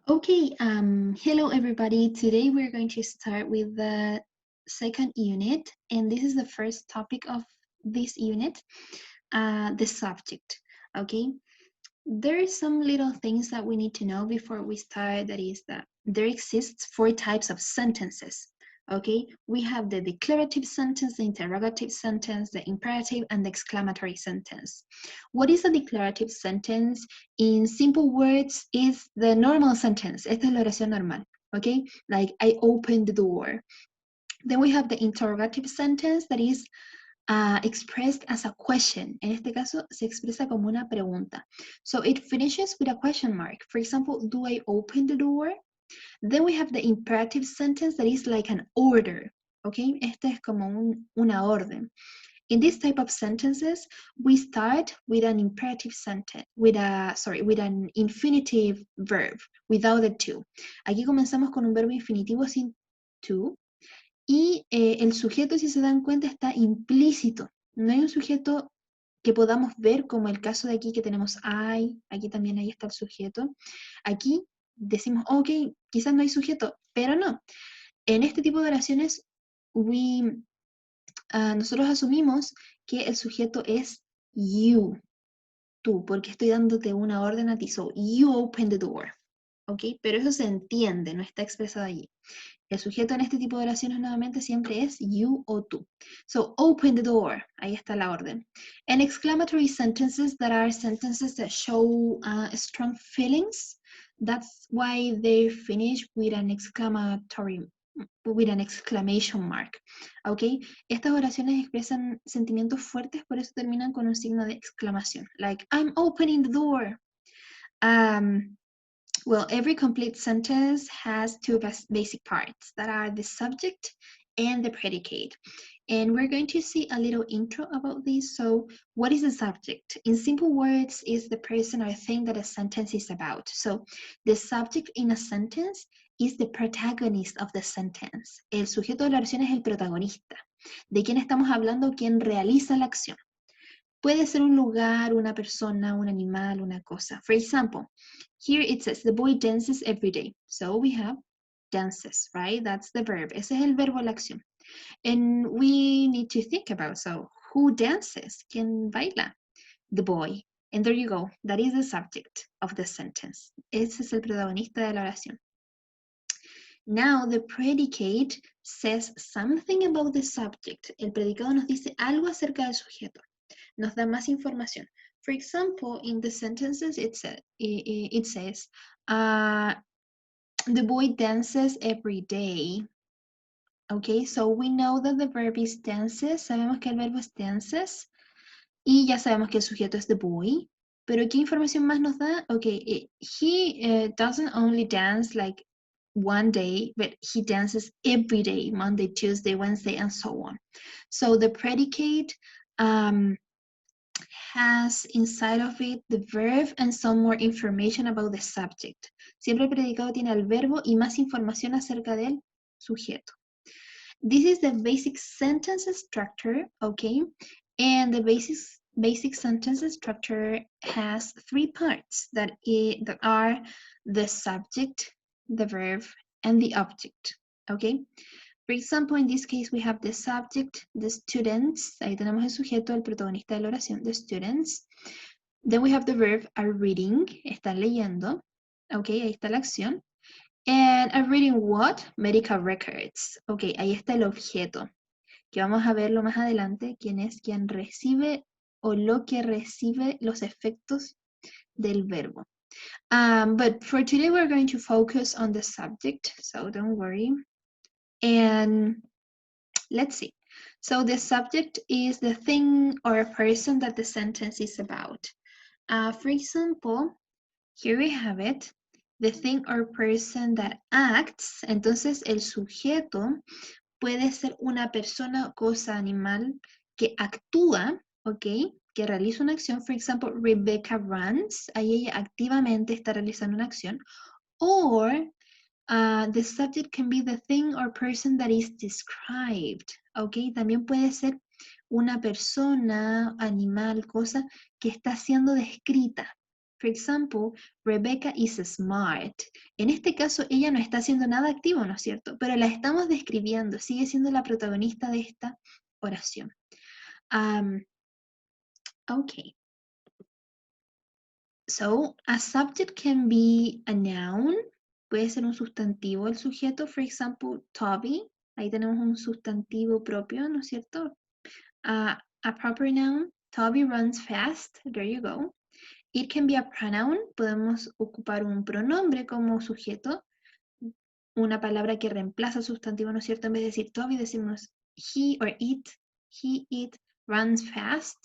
Okay, hello everybody. Today we're going to start with the second unit, and this is the first topic of this unit, the subject. Okay, there are some little things that we need to know before we start. That is that there exists four types of sentences. Okay, we have the declarative sentence, the interrogative sentence, the imperative, and the exclamatory sentence. What is a declarative sentence? In simple words, is the normal sentence. Esta es la oración normal. Okay, like I opened the door. Then we have the interrogative sentence that is expressed as a question. En este caso, se expresa como una pregunta. So it finishes with a question mark. For example, do I open the door? Then we have the imperative sentence that is like an order. Okay, este es como una orden. In this type of sentences, we start with an imperative sentence, with an infinitive verb, without the to. Aquí comenzamos con un verbo infinitivo sin to. Y el sujeto, si se dan cuenta, está implícito. No hay un sujeto que podamos ver, como el caso de aquí que tenemos I, aquí también ahí está el sujeto. Aquí decimos, ok, quizás no hay sujeto, pero no. En este tipo de oraciones, nosotros asumimos que el sujeto es you, tú, porque estoy dándote una orden a ti. So, you open the door. ¿Ok? Pero eso se entiende, no está expresado allí. El sujeto en este tipo de oraciones nuevamente siempre es you o tú. So, open the door. Ahí está la orden. And exclamatory sentences that are sentences that show strong feelings. That's why they finish with an exclamation mark. ¿Ok? Estas oraciones expresan sentimientos fuertes, por eso terminan con un signo de exclamación. Like, I'm opening the door. Well, every complete sentence has two basic parts that are the subject and the predicate. And we're going to see a little intro about this. So, what is the subject? In simple words, is the person or thing that a sentence is about. So, the subject in a sentence is the protagonist of the sentence. El sujeto de la oración es el protagonista. ¿De quién estamos hablando? ¿Quién realiza la acción? Puede ser un lugar, una persona, un animal, una cosa. For example, here it says, the boy dances every day. So we have dances, right? That's the verb. Ese es el verbo, la acción. And we need to think about, so who dances? ¿Quién baila? The boy. And there you go. That is the subject of the sentence. Ese es el protagonista de la oración. Now the predicate says something about the subject. El predicado nos dice algo acerca del sujeto. Nos da más información. For example, in the sentences it says, the boy dances every day. Okay, so we know that the verb is dances. Sabemos que el verbo es dances. Y ya sabemos que el sujeto es the boy. Pero ¿qué información más nos da? Okay, he doesn't only dance like one day, but he dances every day, Monday, Tuesday, Wednesday, and so on. So the predicate has inside of it the verb and some more information about the subject. Siempre el predicado tiene el verbo y más información acerca del sujeto. This is the basic sentence structure, okay? And the basic sentence structure has three parts that are the subject, the verb, and the object, okay? For example, in this case, we have the subject, the students. Ahí tenemos el sujeto, el protagonista de la oración, the students. Then we have the verb, are reading. Están leyendo. Okay, ahí está la acción. And are reading what? Medical records. Okay, ahí está el objeto. Que vamos a verlo más adelante. ¿Quién es quien recibe o lo que recibe los efectos del verbo? But for today, we're going to focus on the subject. So don't worry. And let's see. So the subject is the thing or person that the sentence is about. For example, here we have it. The thing or person that acts. Entonces el sujeto puede ser una persona, cosa, animal que actúa, ¿ok? Que realiza una acción. For example, Rebecca runs. Ahí ella activamente está realizando una acción. Or the subject can be the thing or person that is described, ¿ok? También puede ser una persona, animal, cosa que está siendo descrita, For example, Rebecca is smart. En este caso, ella no está haciendo nada activo, ¿no es cierto? Pero la estamos describiendo, sigue siendo la protagonista de esta oración. Okay. So, a subject can be a noun. Puede ser un sustantivo el sujeto. For example, Toby. Ahí tenemos un sustantivo propio, ¿no es cierto? A proper noun. Toby runs fast. There you go. It can be a pronoun. Podemos ocupar un pronombre como sujeto. Una palabra que reemplaza el sustantivo, ¿no es cierto? En vez de decir Toby, decimos he or it. It runs fast.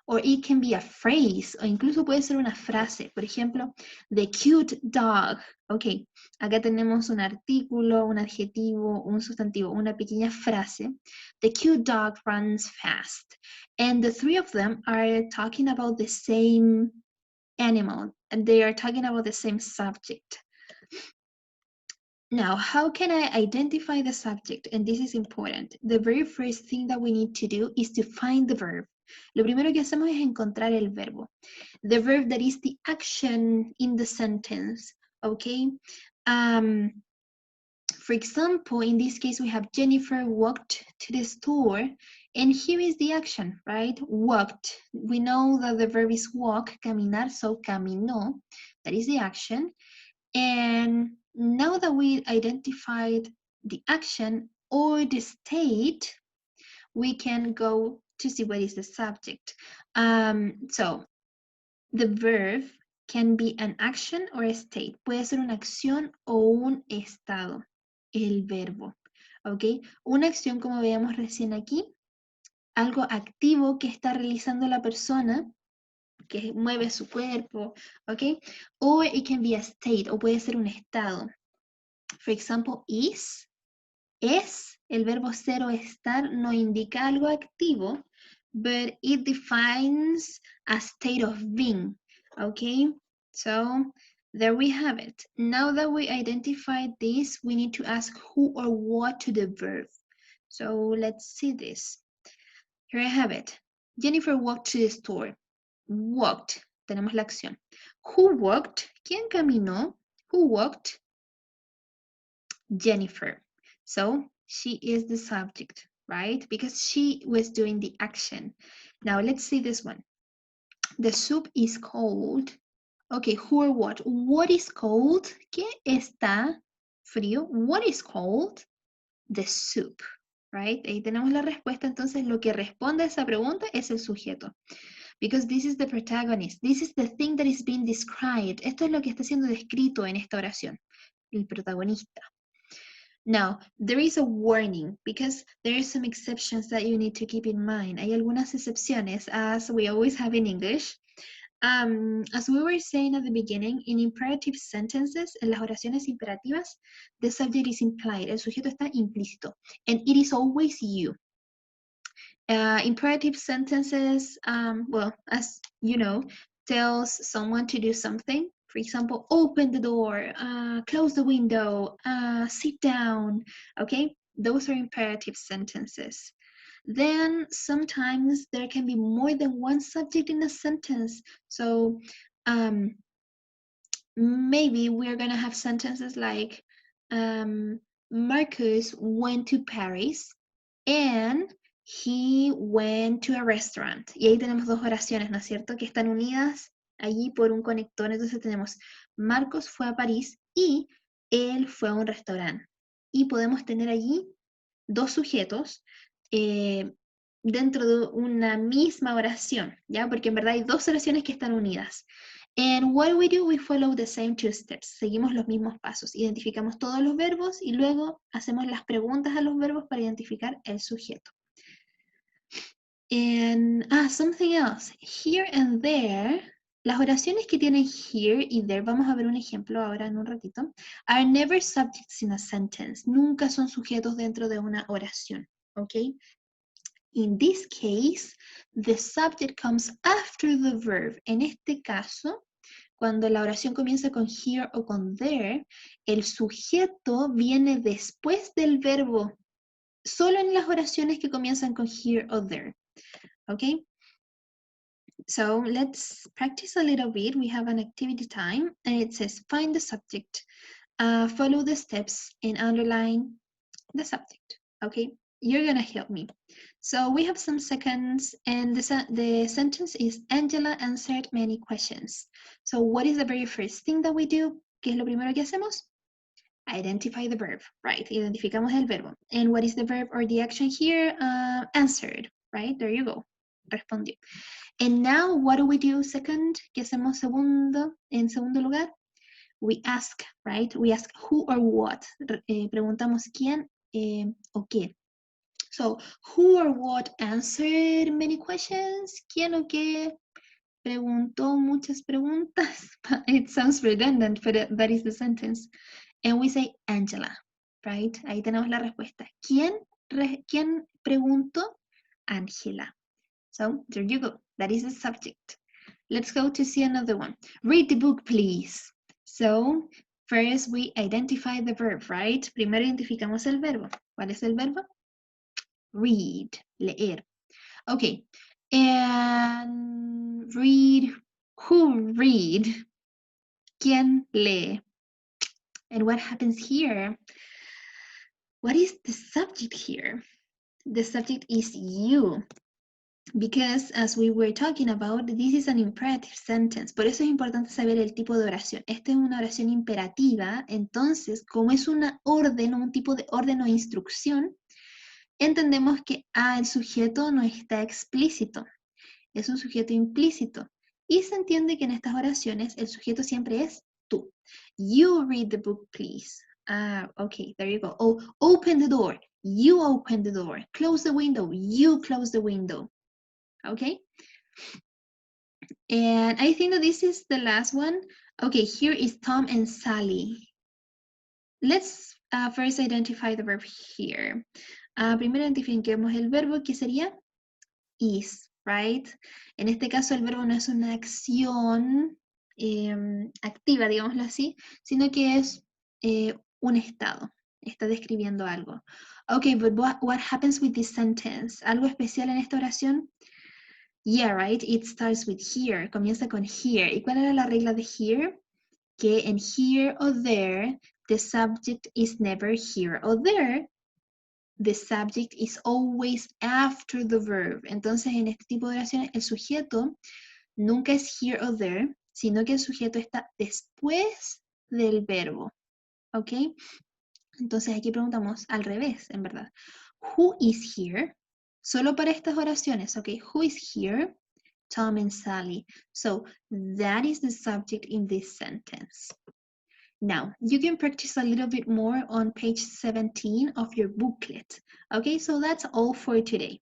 Or it can be a phrase, o incluso puede ser una frase. Por ejemplo, the cute dog. Ok, acá tenemos un artículo, un adjetivo, un sustantivo, una pequeña frase. The cute dog runs fast. And the three of them are talking about the same animal. And they are talking about the same subject. Now, how can I identify the subject? And this is important. The very first thing that we need to do is to find the verb. Lo primero que hacemos es encontrar el verbo. The verb that is the action in the sentence, okay? For example, in this case, we have Jennifer walked to the store, and here is the action, right? Walked. We know that the verb is walk, caminar, so caminó. That is the action. And now that we identified the action or the state, we can go to see what is the subject. So the verb can be an action or a state. Puede ser una acción o un estado. El verbo. ¿Ok? Una acción, como veíamos recién aquí, algo activo que está realizando la persona, que mueve su cuerpo, ¿ok? Or it can be a state, o puede ser un estado. For example, is, es, el verbo ser o estar no indica algo activo, but it defines a state of being, okay? So, there we have it. Now that we identified this, we need to ask who or what to the verb. So, let's see this. Here I have it. Jennifer walked to the store. Walked, tenemos la acción. Who walked? ¿Quién caminó? Who walked? Jennifer. So she is the subject, right? Because she was doing the action. Now let's see this one. The soup is cold. Okay, who or what? What is cold? ¿Qué está frío? What is cold? The soup, right? Ahí tenemos la respuesta. Entonces lo que responde a esa pregunta es el sujeto. Because this is the protagonist. This is the thing that is being described. Esto es lo que está siendo descrito en esta oración. El protagonista. Now, there is a warning because there are some exceptions that you need to keep in mind. Hay algunas excepciones, as we always have in English. As we were saying at the beginning, in imperative sentences, en las oraciones imperativas, the subject is implied, el sujeto está implícito, and it is always you. Imperative sentences, well, as you know, tells someone to do something. For example, open the door, close the window, sit down, okay? Those are imperative sentences. Then sometimes there can be more than one subject in a sentence. So maybe we're gonna have sentences like, Marcus went to Paris and he went to a restaurant. Y ahí tenemos dos oraciones, ¿no es cierto? Que están unidas allí por un conector. Entonces tenemos Marcos fue a París y él fue a un restaurante. Y podemos tener allí dos sujetos dentro de una misma oración, ¿ya? Porque en verdad hay dos oraciones que están unidas. And what do? We follow the same two steps. Seguimos los mismos pasos. Identificamos todos los verbos y luego hacemos las preguntas a los verbos para identificar el sujeto. And, something else. Here and there, las oraciones que tienen here y there, vamos a ver un ejemplo ahora en un ratito, are never subjects in a sentence. Nunca son sujetos dentro de una oración, ¿ok? In this case, the subject comes after the verb. En este caso, cuando la oración comienza con here o con there, el sujeto viene después del verbo, solo en las oraciones que comienzan con here o there. ¿Ok? So let's practice a little bit. We have an activity time and it says find the subject, follow the steps and underline the subject. Okay, you're gonna help me. So we have some seconds and the sentence is Angela answered many questions. So what is the very first thing that we do? ¿Qué es lo primero que hacemos? Identify the verb, right? Identificamos el verbo. And what is the verb or the action here? Answered, right? There you go. Respondió. And now what do we do second? ¿Qué hacemos en segundo lugar? We ask, right? We ask who or what. Preguntamos quién o qué. So, who or what answered many questions? ¿Quién o qué preguntó muchas preguntas? It sounds redundant, but that is the sentence. And we say Angela, right? Ahí tenemos la respuesta. ¿Quién preguntó? Angela. So, there you go. That is the subject. Let's go to see another one. Read the book, please. So, first we identify the verb, right? Primero identificamos el verbo. ¿Cuál es el verbo? Read, leer. Okay, and read, who read? ¿Quién lee? And what happens here? What is the subject here? The subject is you. Because as we were talking about, this is an imperative sentence. Por eso es importante saber el tipo de oración. Esta es una oración imperativa. Entonces, como es una orden o un tipo de orden o instrucción, entendemos que el sujeto no está explícito. Es un sujeto implícito. Y se entiende que en estas oraciones el sujeto siempre es tú. You read the book, please. Okay, there you go. Oh, open the door. You open the door. Close the window. You close the window. Okay? And I think that this is the last one. Okay, here is Tom and Sally. Let's first identify the verb here. Primero identifiquemos el verbo, que sería is, right? En este caso el verbo no es una acción activa, digámoslo así, sino que es un estado. Está describiendo algo. Okay, but what happens with this sentence? ¿Algo especial en esta oración? Yeah, right, it starts with here, comienza con here. ¿Y cuál era la regla de here? Que en here or there, the subject is never here or there. The subject is always after the verb. Entonces, en este tipo de oraciones, el sujeto nunca es here or there, sino que el sujeto está después del verbo. ¿Ok? Entonces, aquí preguntamos al revés, en verdad. Who is here? Solo para estas oraciones, ¿ok? Who is here? Tom and Sally. So that is the subject in this sentence. Now, you can practice a little bit more on page 17 of your booklet. Okay, so that's all for today.